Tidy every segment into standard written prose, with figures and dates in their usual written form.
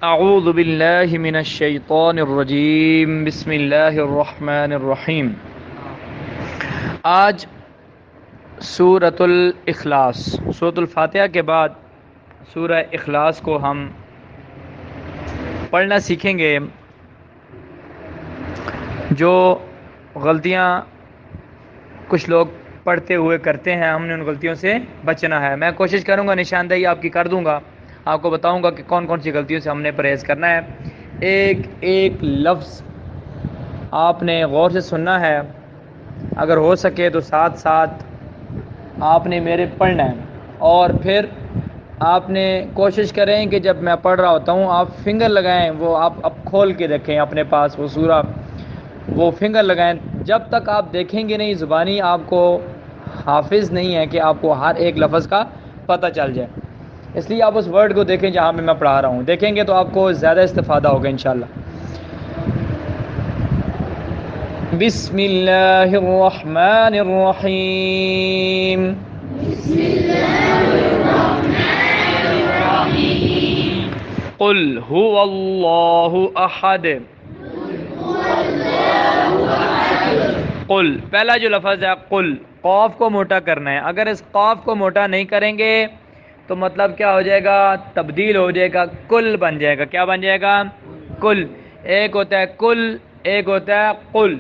اعوذ باللہ من الشیطان الرجیم بسم اللہ الرحمن الرحیم۔ آج سورۃ الاخلاص، سورۃ الفاتحہ کے بعد سورہ اخلاص کو ہم پڑھنا سیکھیں گے۔ جو غلطیاں کچھ لوگ پڑھتے ہوئے کرتے ہیں، ہم نے ان غلطیوں سے بچنا ہے۔ میں کوشش کروں گا، نشاندہی آپ کی کر دوں گا، آپ کو بتاؤں گا کہ کون کون سی غلطیوں سے ہم نے پرہیز کرنا ہے۔ ایک ایک لفظ آپ نے غور سے سننا ہے، اگر ہو سکے تو ساتھ ساتھ آپ نے میرے پڑھنا ہے، اور پھر آپ نے کوشش کریں کہ جب میں پڑھ رہا ہوتا ہوں آپ فنگر لگائیں، وہ آپ اب کھول کے رکھیں اپنے پاس وہ سورہ، وہ فنگر لگائیں جب تک آپ دیکھیں گے نہیں۔ زبانی آپ کو حافظ نہیں ہے کہ آپ کو ہر ایک لفظ کا پتہ چل جائے، اس لیے آپ اس ورڈ کو دیکھیں جہاں پہ میں پڑھا رہا ہوں، دیکھیں گے تو آپ کو زیادہ استفادہ ہوگا انشاءاللہ۔ بسم اللہ الرحمن الرحیم۔ قل هو اللہ احد۔ قل، پہلا جو لفظ ہے قل، قاف کو موٹا کرنا ہے۔ اگر اس قاف کو موٹا نہیں کریں گے تو مطلب کیا ہو جائے گا؟ تبدیل ہو جائے گا، کل بن جائے گا۔ کیا بن جائے گا؟ کل۔ ایک ہوتا ہے کل، ایک ہوتا ہے قل۔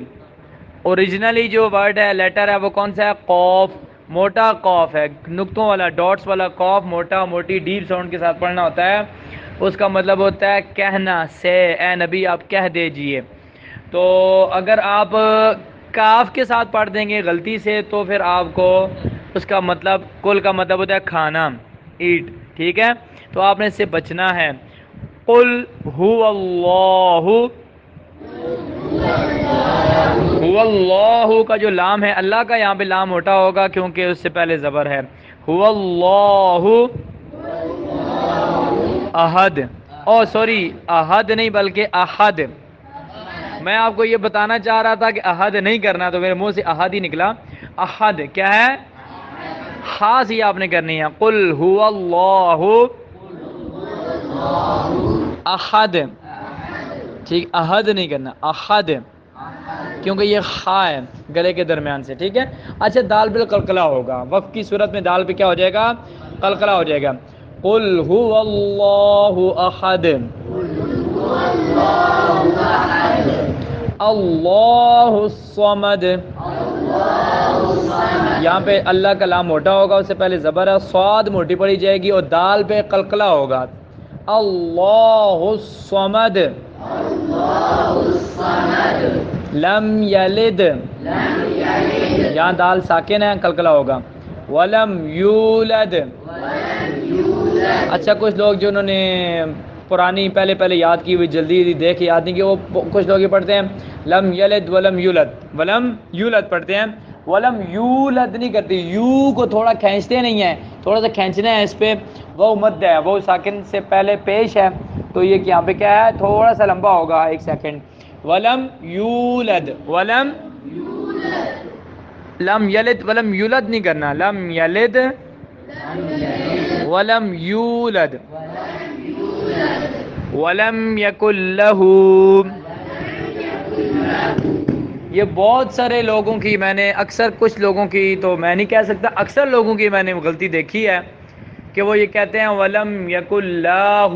اوریجنلی جو ورڈ ہے، لیٹر ہے، وہ کون سا ہے؟ قاف، موٹا قاف ہے، نقطوں والا، ڈاٹس والا قاف، موٹا، موٹی ڈیپ ساؤنڈ کے ساتھ پڑھنا ہوتا ہے۔ اس کا مطلب ہوتا ہے کہنا، سے، اے نبی آپ کہہ دیجئے۔ تو اگر آپ کاف کے ساتھ پڑھ دیں گے غلطی سے تو پھر آپ کو اس کا مطلب، کل کا مطلب ہوتا ہے کھانا، ایٹ، ٹھیک ہے؟ تو آپ نے اس سے بچنا ہے۔ قل هو اللہ، هو اللہ کا جو لام ہے، اللہ کا یہاں پہ لام موٹا ہوگا کیونکہ اس سے پہلے زبر ہے۔ هو اللہ احد، او سوری، احد نہیں بلکہ احد۔ میں آپ کو یہ بتانا چاہ رہا تھا کہ احد نہیں کرنا، تو میرے منہ سے احد ہی نکلا۔ احد کیا ہے؟ خاص ہی آپ نے کرنی ہے۔ قل هو اللہ احد، ٹھیک، احد نہیں کرنا، احد، کیونکہ یہ خا ہے گلے کے درمیان سے، ٹھیک ہے؟ اچھا، دال پہ قلقلہ ہوگا، وقف کی صورت میں دال پہ کیا ہو جائے گا؟ قلقلہ ہو جائے گا۔ قل هو اللہ احد، اللہ الصمد۔ یہاں پہ اللہ کا لام موٹا ہوگا، اس سے پہلے زبر ہے، صاد موٹی پڑی جائے گی اور دال پہ قلقلہ ہوگا۔ اللہ الصمد، لم یلد، یہاں دال ساکن ہے، قلقلہ ہوگا۔ ولم یولد۔ اچھا، کچھ لوگ جنہوں نے پرانی پہلے یاد کی ہوئی، جلدی دیکھ یاد نہیں کی، وہ کچھ لوگ یہ پڑھتے ہیں لم یلد ولم یولد، ولم یولد پڑھتے ہیں، ولم یولد نہیں کرتے۔ یو کو تھوڑا کھینچتے نہیں ہیں، تھوڑا سا کھینچنا ہے اس پہ، وہ مد ہے، وہ ساکن سے پہلے پیش ہے، تو یہ یہاں پہ کیا ہے؟ تھوڑا سا لمبا ہوگا، ایک سیکنڈ۔ ولم یولد، ولم، لم یلد ولم یولد نہیں کرنا، لم یلد ولم یولد، ولم یکن لہ۔ یہ بہت سارے لوگوں کی، میں نے اکثر کچھ لوگوں کی تو میں نہیں کہہ سکتا، اکثر لوگوں کی میں نے غلطی دیکھی ہے کہ وہ یہ کہتے ہیں ولم یکن لہ،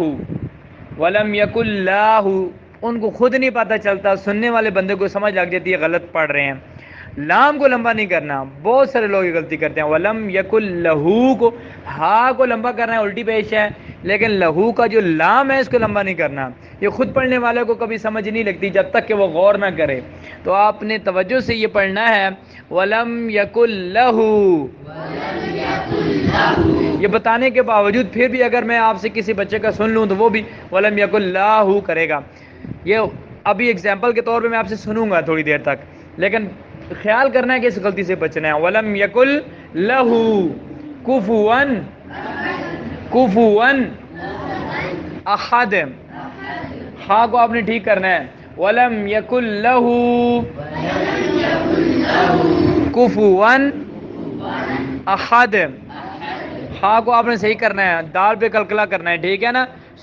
ولم یکن لہ، ان کو خود نہیں پتہ چلتا، سننے والے بندے کو سمجھ لگ جاتی ہے غلط پڑھ رہے ہیں۔ لام کو لمبا نہیں کرنا، بہت سارے لوگ یہ غلطی کرتے ہیں۔ ولم یکن لہو کو، ہا کو لمبا کرنا ہے، الٹی پیش ہے، لیکن لہو کا جو لام ہے اس کو لمبا نہیں کرنا۔ یہ خود پڑھنے والے کو کبھی سمجھ نہیں لگتی جب تک کہ وہ غور نہ کرے۔ تو آپ نے توجہ سے یہ پڑھنا ہے، ولم یکن لہو۔ یہ بتانے کے باوجود پھر بھی اگر میں آپ سے کسی بچے کا سن لوں تو وہ بھی ولم یکن لہو کرے گا۔ یہ ابھی ایگزامپل کے طور پہ میں آپ سے سنوں گا تھوڑی دیر تک، لیکن خیال کرنا ہے کہ اس غلطی سے بچنا ہے۔ ولم یکن لہو کفوا، کفوا احد، ہاں کو آپ نے ٹھیک کرنا ہے۔ ولم یکن لہو کفوا احد، ہاں کو آپ نے صحیح کرنا ہے، دال پہ قلقلہ کرنا ہے، ٹھیک ہے نا؟